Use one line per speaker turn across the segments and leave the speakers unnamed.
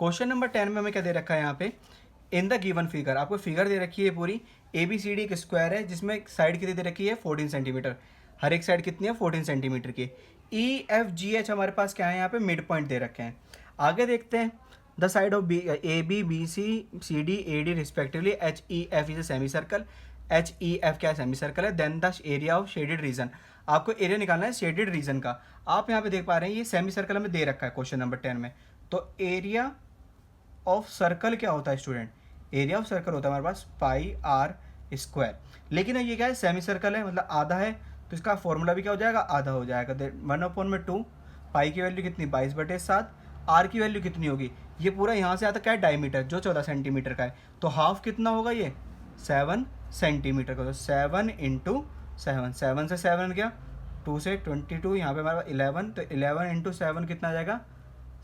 Question number 10 में हमें क्या दे रखा है यहाँ पे, इन द गिवन फिगर, आपको फिगर दे रखी है पूरी ए बी सी डी एक स्क्वायर है जिसमें साइड कितनी दे रखी है 14 सेंटीमीटर, हर एक साइड कितनी है 14 सेंटीमीटर की। ई एफ जी एच हमारे पास क्या है यहाँ पे मिड पॉइंट दे रखे हैं। आगे देखते हैं, the side of A B B C D A D respectively H E F is a semi circle, H E F क्या है सेमी सर्कल है, then the area of shaded region, आपको area निकालना है शेडेड रीजन का। आप यहाँ पे देख पा रहे हैं ये सेमी सर्कल हमें दे रखा है क्वेश्चन नंबर 10 में। तो एरिया ऑफ सर्कल क्या होता है स्टूडेंट, एरिया ऑफ सर्कल होता है हमारे पास पाई आर स्क्वायर। लेकिन ये क्या है सेमी सर्कल है मतलब आधा है, तो इसका फॉर्मूला भी क्या हो जाएगा आधा हो जाएगा। 1/2 पाई की वैल्यू कितनी 22/7, आर की वैल्यू कितनी होगी, ये पूरा यहाँ से आता क्या है डायमीटर जो 14 सेंटीमीटर का है, तो हाफ कितना होगा ये 7 सेंटीमीटर का। तो 7 इंटू 7, 7 से 7 गया 2 से 22, यहाँ पे हमारे पास 11, तो 11 इंटू 7 कितना आ जाएगा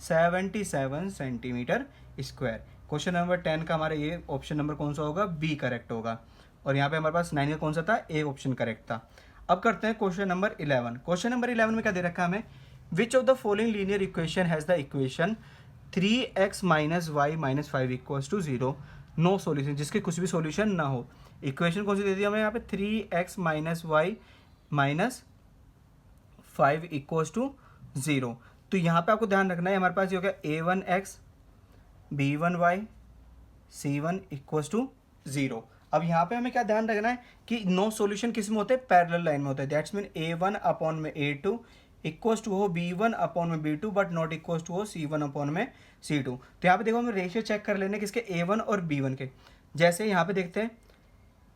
77 सेंटीमीटर स्क्वायर। क्वेश्चन नंबर 10 का हमारा ये ऑप्शन नंबर कौन सा होगा, बी करेक्ट होगा। और यहाँ पे हमारे पास 9 का कौन सा था, ए ऑप्शन करेक्ट था। अब करते हैं क्वेश्चन नंबर 11। क्वेश्चन नंबर 11 में क्या दे रखा है हमें, which of the following linear equation has the equation 3x minus y minus 5 equals to 0, no solution, जिसके कुछ भी सॉल्यूशन ना हो। इक्वेशन कौन सी दे दी हमें यहाँ पे 3x minus y minus 5 equals to 0। तो यहाँ पे आपको ध्यान रखना है हमारे पास ये हो गया a1x b1y c1 equals to 0। अब यहाँ पे हमें क्या ध्यान रखना है कि नो सॉल्यूशन किस में होते हैं, पैरेलल लाइन में होता है। दैट्स मीन a1 अपॉन में a2 इक्वल्स टू हो b1 अपॉन में b2 but not equals to हो c1 अपॉन में c2। तो यहाँ पे देखो हमें रेशियो चेक कर लेने किसके a1 और b1 के। जैसे यहाँ पे देखते हैं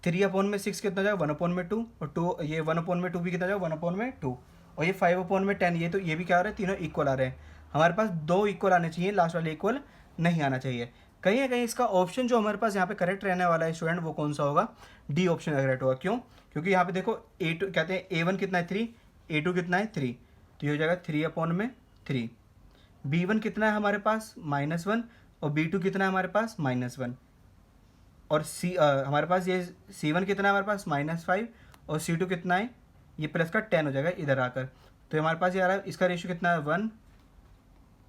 3/6 कितना जाएगा 1/2, और 2 ये 1/2 भी कितना जाएगा 1/2, और ये 5/10, ये तो ये भी क्या आ रहा है तीनों इक्वल आ रहे हैं। हमारे पास 2 इक्वल आने चाहिए, लास्ट वाले इक्वल नहीं आना चाहिए। कहीं ना कहीं इसका ऑप्शन जो हमारे पास यहाँ पे करेक्ट रहने वाला है स्टूडेंट वो कौन सा होगा, डी ऑप्शन करेक्ट होगा। क्यों, क्योंकि यहाँ पे देखो a2 कहते हैं a1 कितना है 3, a2 कितना है 3, तो ये हो जाएगा 3/3। b1 कितना है हमारे पास -1, और b2 कितना है हमारे पास -1, और हमारे पास ये c1 कितना है हमारे पास -5, और c2 कितना है ये प्लस का 10 हो जाएगा इधर आकर। तो हमारे पास ये आ रहा है, इसका रेशियो कितना है 1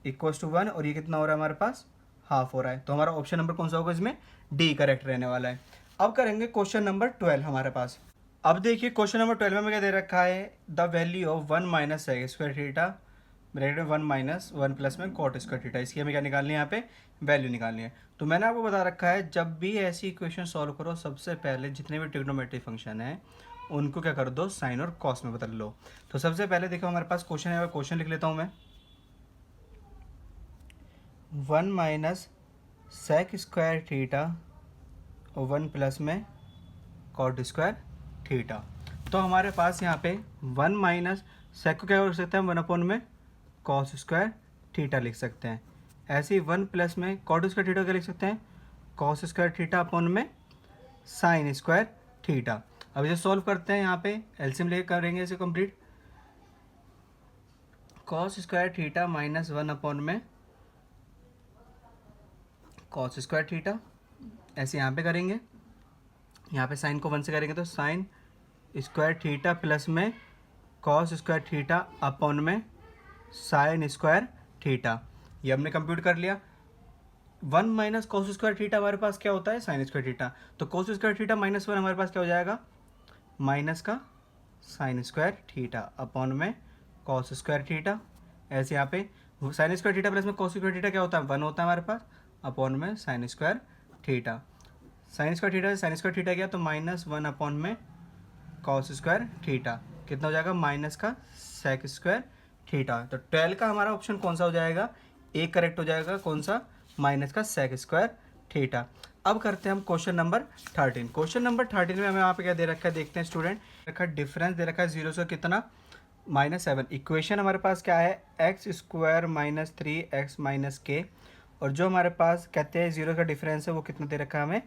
इक्वल्स टू 1, और ये कितना हो रहा है हमारे पास हाफ हो रहा है। तो हमारा ऑप्शन नंबर कौन सा होगा इसमें, डी करेक्ट रहने वाला है। अब करेंगे क्वेश्चन नंबर 12 हमारे पास। अब देखिए क्वेश्चन नंबर 12 में क्या दे रखा है, the value of 1 minus sec square theta bracket में 1 माइनस 1 प्लस में कॉट स्क्वायर थीटा, इसकी हमें क्या निकालनी है यहाँ पे वैल्यू निकालनी है। तो मैंने आपको बता रखा है जब भी ऐसी इक्वेशन सॉल्व करो सबसे पहले जितने भी ट्रिग्नोमेट्रिक फंक्शन है उनको क्या कर दो साइन और कॉस में बदल लो। तो सबसे पहले देखो हमारे पास क्वेश्चन है, क्वेश्चन लिख लेता हूँ मैं, 1 माइनस सेक स्क्वायर थीटा और 1 प्लस में कॉट स्क्वायर थीटा। तो हमारे पास यहाँ पे 1 माइनस सेक को क्या लिख सकते हैं 1 में कॉस स्क्वायर थीटा लिख सकते हैं। ऐसे ही 1 प्लस में कॉट स्क्वायर थीटा क्या लिख सकते हैं कॉस स्क्वायर थीटा अपॉन में साइन स्क्वायर थीटा। अब इसे सॉल्व करते हैं, यहाँ पे एलसीएम लेके करेंगे इसे complete. Cos square theta -1 upon में कॉस स्क्वायर थीटा, ऐसे यहाँ पे करेंगे, यहाँ पे साइन को 1 से करेंगे तो साइन स्क्वायर थीटा प्लस में कॉस स्क्वायर थीटा अपॉन में साइन स्क्वायर थीटा। ये हमने कंप्यूट कर लिया। 1 माइनस कॉस स्क्वायर थीटा हमारे पास क्या होता है साइन स्क्वायर थीटा, तो कॉस स्क्वायर थीटा -1 हमारे पास क्या हो जाएगा माइनस का साइन स्क्वायर थीटा अपॉन में कॉस स्क्वायर थीटा। ऐसे यहाँ पे साइन स्क्वायर थीटा प्लस में कॉस स्क्वायर थीटा क्या होता है 1 होता है हमारे पास अपॉन में sine square theta. Sine square theta से साइन स्क्वायर थीटा गया तो -1 अपॉन में कॉस स्क्वायर थीटा, कितना हो जाएगा माइनस का सेक स्क्वायर थीटा। तो 12 का हमारा ऑप्शन कौन सा हो जाएगा, ए करेक्ट हो जाएगा, कौन सा माइनस का सेक स्क्वायर थीटा। अब करते हैं हम क्वेश्चन नंबर 13। क्वेश्चन नंबर 13 में हमें यहाँ पे क्या दे रखा है देखते हैं स्टूडेंट, रखा डिफरेंस दे रखा है 0 से कितना -7। इक्वेशन हमारे पास क्या है x square minus 3x minus के, और जो हमारे पास कहते हैं 0 का डिफरेंस है वो कितना दे रखा है हमें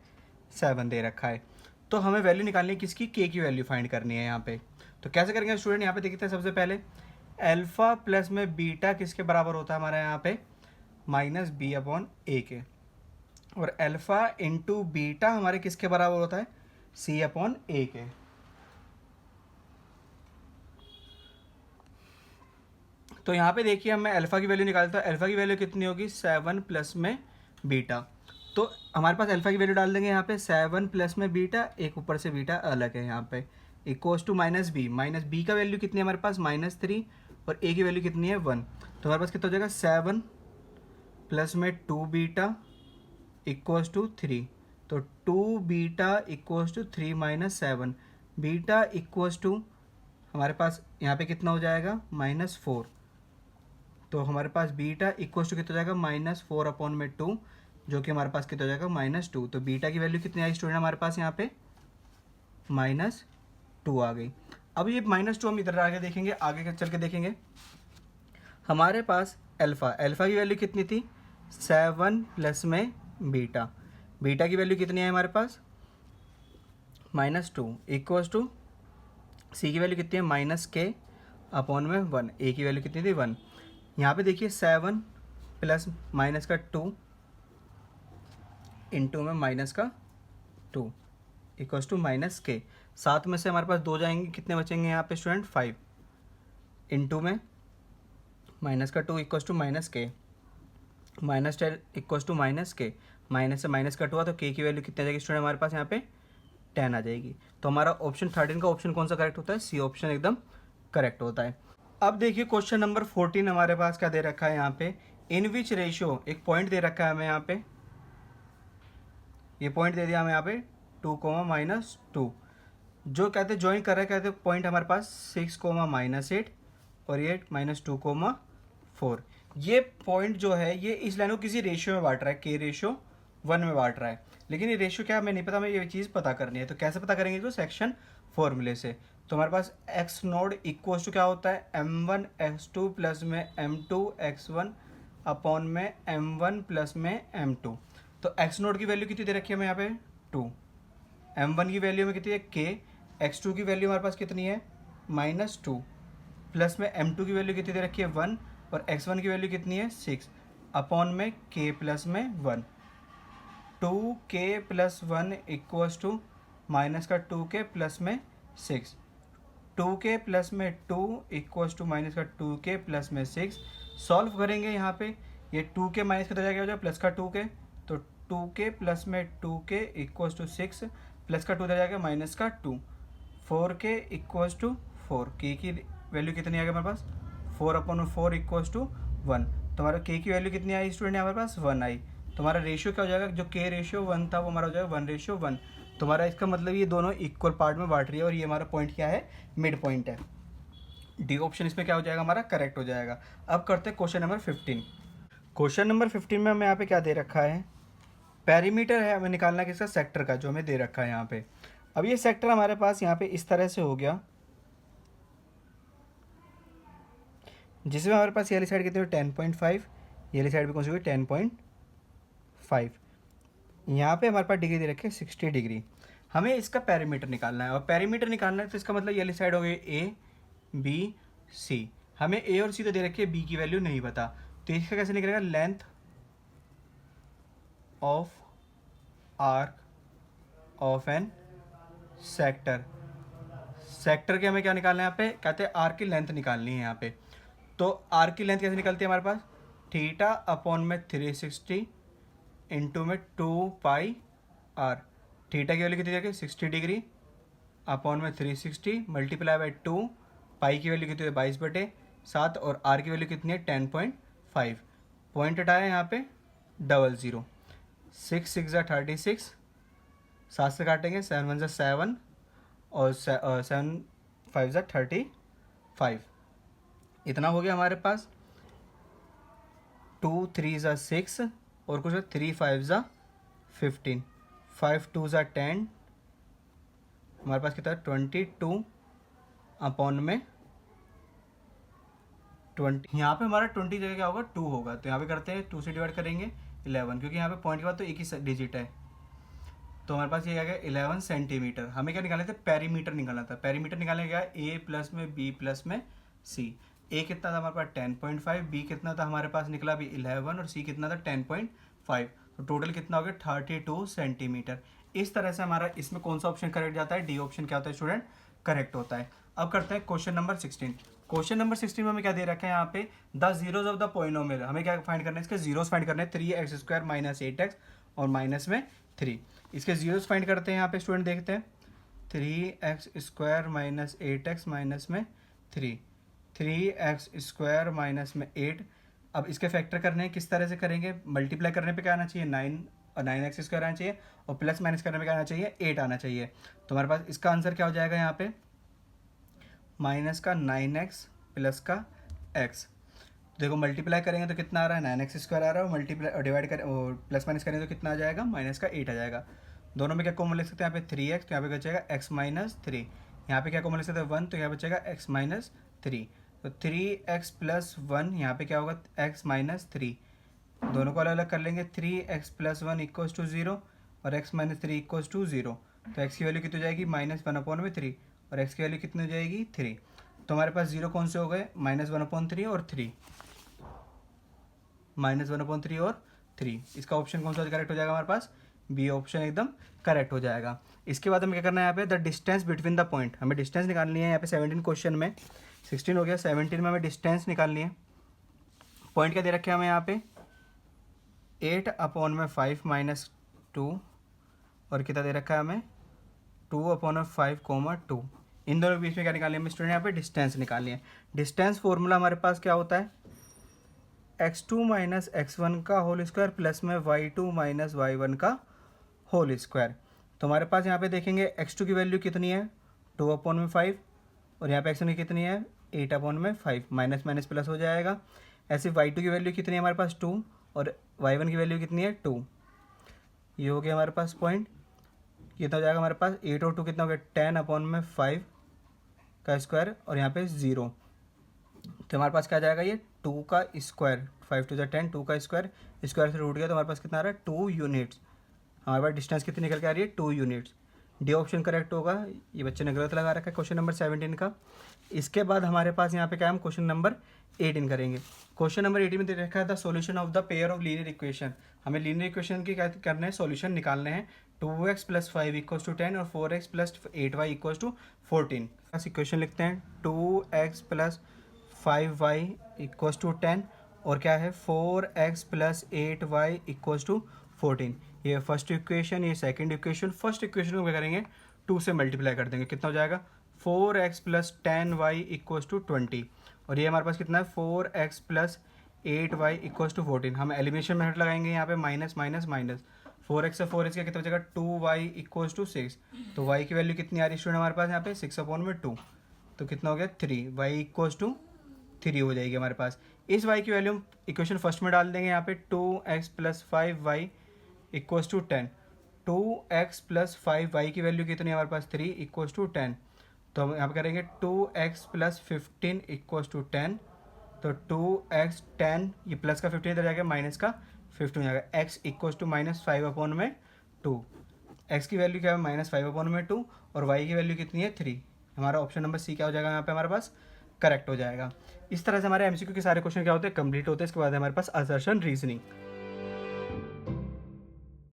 7 दे रखा है। तो हमें वैल्यू निकालनी है किसकी, के की वैल्यू फाइंड करनी है यहाँ पे। तो कैसे करेंगे स्टूडेंट, यहाँ पे देखते हैं सबसे पहले अल्फा प्लस में बीटा किसके बराबर होता है हमारे यहाँ पे -b/a के, और अल्फा इंटू बीटा हमारे किसके बराबर होता है c/a के। तो यहाँ पे देखिए मैं अल्फा की वैल्यू निकालता हूँ, अल्फा की वैल्यू कितनी होगी 7 प्लस में बीटा। तो हमारे पास अल्फ़ा की वैल्यू डाल देंगे यहाँ पे 7 प्लस में बीटा, एक ऊपर से बीटा अलग है यहाँ पे, इक्वल्स टू माइनस बी का वैल्यू कितनी है हमारे पास -3 और ए की वैल्यू कितनी है 1। तो हमारे पास कितना हो जाएगा 7 प्लस में 2 बीटा इक्वल्स टू 3। तो 2 beta equals to 3 minus 7, beta equals to हमारे पास यहाँ पे कितना हो जाएगा -4। तो हमारे पास बीटा इक्वल्स टू कितना हो जाएगा -4 अपॉन में 2, जो कि हमारे पास कितना हो जाएगा -2। तो बीटा की वैल्यू कितनी आई स्टूडेंट हमारे पास यहाँ पे -2 आ गई। अब ये -2 हम इधर आगे देखेंगे, आगे चल के देखेंगे। हमारे पास अल्फ़ा की वैल्यू कितनी थी 7 प्लस में बीटा, बीटा की वैल्यू कितनी है हमारे पास -2 इक्वल्स टू सी की वैल्यू कितनी है -k अपॉन में 1, ए की वैल्यू कितनी थी 1। यहाँ पे देखिए 7 प्लस माइनस का 2 इंटू में -2 इक्वल्स टू -k। 7 में से हमारे पास 2 जाएंगे, कितने बचेंगे यहाँ पे स्टूडेंट 5 इंटू में -2 equals to -k, -10 equals to -k, minus से माइनस कट हुआ तो k की वैल्यू कितनी आ जाएगी स्टूडेंट हमारे पास यहाँ पे 10 आ जाएगी। तो हमारा ऑप्शन 13 का ऑप्शन कौन सा करेक्ट होता है, सी ऑप्शन एकदम करेक्ट होता है। अब देखिए क्वेश्चन नंबर 14 हमारे पास क्या दे रखा है यहाँ पे, इन विच रेशियो, एक पॉइंट दे रखा है हमें यहाँ पे, ये पॉइंट दे दिया हमें यहाँ पे 2, -2, जो कहते हैं ज्वाइन कर रहे हैं, कहते हैं पॉइंट हमारे पास 6, -8 और ये -2, 4। ये पॉइंट जो है ये इस लाइन को किसी रेशियो में बांट रहा है, k रेशियो 1 में बांट रहा है, लेकिन ये रेशियो क्या हमें नहीं पता, हमें ये चीज़ पता करनी है। तो कैसे पता करेंगे, तो सेक्शन फॉर्मूले से। तो हमारे पास x नोड इक्वल्स टू क्या होता है m1 x2 प्लस में m2 x1 अपॉन में m1 प्लस में m2। तो x नोड की वैल्यू कितनी दे रखी है हमें यहाँ पे 2, m1 की वैल्यू में कितनी है k, x2 की वैल्यू हमारे पास कितनी है -2 प्लस में m2 की वैल्यू कितनी दे रखी है 1 और x1 की वैल्यू कितनी है 6 अपॉन में k प्लस में 1। 2k plus 1 equals to minus का 2k प्लस में 6, 2k प्लस में 2 इक्वल्स टू माइनस का 2k प्लस में 6। सॉल्व करेंगे यहाँ पे, ये 2k माइनस कितना जाएगा हो जाएगा प्लस का 2k, तो 2k प्लस में 2k इक्वल्स टू 6 प्लस का 2 इधर जाएगा माइनस का 2, 4k इक्वल्स टू 4, k की वैल्यू कितनी आ गई हमारे पास 4 अपॉन 4 इक्वल्स टू 1। तो हमारा k की वैल्यू कितनी आई स्टूडेंट हमारे पास 1 आई। तो हमारा रेशियो क्या हो जाएगा, जो k रेशियो 1 था वो हमारा हो जाएगा 1:1। तो हमारा इसका मतलब ये दोनों इक्वल पार्ट में बांट रही है और ये हमारा पॉइंट क्या है, मिड पॉइंट है। डी ऑप्शन इसमें क्या हो जाएगा हमारा करेक्ट हो जाएगा। अब करते हैं क्वेश्चन नंबर 15। क्वेश्चन नंबर 15 में हमें यहाँ पे क्या दे रखा है, पेरीमीटर है, हमें निकालना है किसका, सेक्टर का, जो हमें दे रखा है यहाँ पे। अब ये सेक्टर हमारे पास यहाँ पे इस तरह से हो गया, जिसमें हमारे पास ये वाली साइड कितनी हुई 10.5, ये वाली साइड भी कौन सी हुई 10.5। यहाँ पे हमारे पास डिग्री दे रखी है 60 डिग्री। हमें इसका पेरीमीटर निकालना है, और पेरीमीटर निकालना है तो इसका मतलब ये वाली साइड हो गई ए बी सी। हमें ए और सी तो दे रखी है, बी की वैल्यू नहीं पता, तो इसका कैसे निकलेगा, length of arc of an sector. Sector के हमें क्या निकालना है यहाँ पे, कहते हैं आर्क की लेंथ निकालनी है यहाँ पे। तो आर्क की लेंथ कैसे निकलती है हमारे पास, थीटा अपॉन में 360 इंटू में 2 पाई r। थीटा की वैल्यू कितनी है 60 डिग्री अपॉन में 360 मल्टीप्लाई बाई 2, पाई की वैल्यू कितनी है 22/7 और r की वैल्यू कितनी है 10.5। पॉइंट हटाया यहाँ पे 00, 6 6 36, 7 से काटेंगे 7 1 7 और 7 5 35। इतना हो गया हमारे पास, 2 3 6 और कुछ 3 5 15, 5 2 10, हमारे पास कितना है 22 अपॉन में 20। यहाँ पे हमारा 20 जगह क्या होगा 2 होगा, तो यहाँ पे करते हैं 2 से डिवाइड करेंगे 11, क्योंकि यहाँ पे पॉइंट के बाद तो एक ही डिजिट है। तो हमारे पास ये आ गया 11 सेंटीमीटर। हमें क्या निकालना था, पेरीमीटर निकालना था। पेरीमीटर निकालने गया ए प्लस में बी प्लस में सी। ए कितना था हमारे पास 10.5, बी कितना था हमारे पास निकला अभी 11 और सी कितना था 10.5, तो टोटल कितना हो गया 32 सेंटीमीटर। इस तरह से हमारा इसमें कौन सा ऑप्शन करेक्ट जाता है, डी ऑप्शन क्या होता है स्टूडेंट करेक्ट होता है। अब करते हैं क्वेश्चन नंबर 16। क्वेश्चन नंबर 16 में हमें क्या दे रखा है यहाँ पे, the zeros of the polynomial, हमें क्या फाइंड करना है, इसके जीरोस फाइंड करने हैं, 3x² माइनस 8x और माइनस में 3। इसके जीरोस फाइंड करते हैं यहाँ पे स्टूडेंट, देखते हैं 3x² माइनस 8x माइनस में 3, 3x² माइनस में 8। अब इसके फैक्टर करने हैं, किस तरह से करेंगे, मल्टीप्लाई करने पे क्या आना चाहिए 9 और 9x² आना चाहिए, और प्लस माइनस करने पे क्या आना चाहिए 8 आना चाहिए। तो हमारे पास इसका आंसर क्या हो जाएगा यहाँ पे, माइनस का 9x प्लस का x। देखो मल्टीप्लाई करेंगे तो कितना आ रहा है 9x² आ रहा है, और मल्टीप्लाई डिवाइड करें और प्लस माइनस करेंगे तो कितना आ जाएगा, माइनस का 8 आ जाएगा। दोनों में क्या कॉमन लिख सकते हैं, यहाँ पे 3x, तो यहाँ पे बचेगा x माइनस 3। यहाँ पे क्या कॉमन लिख सकते हैं 1, तो यहाँ बचेगा x माइनस 3। तो 3x प्लस 1 यहाँ पे क्या होगा x माइनस 3। दोनों को अलग अलग कर लेंगे, 3x प्लस 1 इक्वल्स टू 0 और x माइनस 3 इक्वल्स टू 0। तो x की वैल्यू कितनी हो जाएगी, -1/3, और x की वैल्यू कितनी हो जाएगी 3। तो हमारे पास जीरो कौन से हो गए, -1/3 और 3, -1/3 और 3। इसका ऑप्शन कौन सा करेक्ट हो जाएगा हमारे पास, बी ऑप्शन एकदम करेक्ट हो जाएगा। इसके बाद हमें क्या करना है यहाँ पे, the distance between the point, हमें डिस्टेंस निकालनी है यहाँ पे 17 क्वेश्चन में, 16 हो गया, 17 में हमें डिस्टेंस निकालनी है। पॉइंट क्या दे रखे हैं हमें यहाँ पे, 8/5 माइनस 2, और कितना दे रखा है हमें 2/5, 2। इन दोनों के बीच में क्या निकालनी है हमें स्टूडेंट, यहाँ पे डिस्टेंस निकालनी है। डिस्टेंस फॉर्मूला हमारे पास क्या होता है, x2 माइनस x1 का होल स्क्वायर प्लस में y2 माइनस y1 का होल स्क्वायर। तो हमारे पास यहाँ पे देखेंगे x2 की वैल्यू कितनी है 2/5, और यहाँ पे x1 की कितनी है 8/5, माइनस माइनस प्लस हो जाएगा। ऐसे y2 की वैल्यू कितनी है हमारे पास 2, और y1 की वैल्यू कितनी है 2। ये हो गया हमारे पास पॉइंट, कितना हो जाएगा हमारे पास 8 और 2 कितना हो गया 10/5 का स्क्वायर, और यहाँ पे 0। तो हमारे पास क्या आ जाएगा, ये 2 का स्क्वायर, 5 टू 10, 2 का स्क्वायर, स्क्वायर से रूट गया तो हमारे पास कितना आ रहा है 2 यूनिट्स। हमारे पास डिस्टेंस कितनी निकल के आ रही है 2 यूनिट्स। डी ऑप्शन करेक्ट होगा, ये बच्चे ने गलत लगा रखा है क्वेश्चन नंबर 17 का। इसके बाद हमारे पास यहाँ पे क्या हम क्वेश्चन नंबर 18 करेंगे। क्वेश्चन नंबर 18 में दे रखा है the solution of the pair of linear equation, हमें लीनियर इक्वेशन की क्या करना है, सॉल्यूशन निकालने हैं। 2x प्लस 5 इक्वल्स टू 10 और 4x plus 8y equals to 14। बस इक्वेशन लिखते हैं, 2x plus 5y equals to 10 और क्या है 4x plus 8y equals to 14। ये फर्स्ट इक्वेशन, ये सेकंड इक्वेशन। फर्स्ट इक्वेशन को क्या करेंगे 2 से मल्टीप्लाई कर देंगे, कितना हो जाएगा 4x plus 10y equals to 20, और ये हमारे पास कितना है 4x plus 8y equals to 14। हम एलिमिनेशन मेथड लगाएंगे यहाँ पे, माइनस माइनस माइनस, 4x से 4x का कितना बचेगा 2y इक्वल्स टू 6। तो y की वैल्यू कितनी आ रही है स्टूडेंट हमारे पास यहाँ पे 6/2, तो कितना हो गया 3, y इक्वल्स टू 3 हो जाएगी हमारे पास। इस y की वैल्यू हम इक्वेशन फर्स्ट में डाल देंगे, यहाँ पे 2x plus 5y equals to 10। 2x plus 5y की वैल्यू कितनी है हमारे पास 3 इक्वल्स टू 10। तो हम यहाँ पे करेंगे 2x प्लस 15 इक्वल्स टू 10। तो 2x 10, ये प्लस का 15 इधर जाएगा, माइनस का 15 हो जाएगा। x equals to -5/2। x की वैल्यू क्या है -5/2, और y की वैल्यू कितनी है 3। हमारा ऑप्शन नंबर सी क्या हो जाएगा यहाँ पे हमारे पास करेक्ट हो जाएगा। इस तरह से हमारे एमसीक्यू के सारे क्वेश्चन क्या होते हैं कंप्लीट होते हैं। इसके बाद हमारे पास असर्शन रीजनिंग।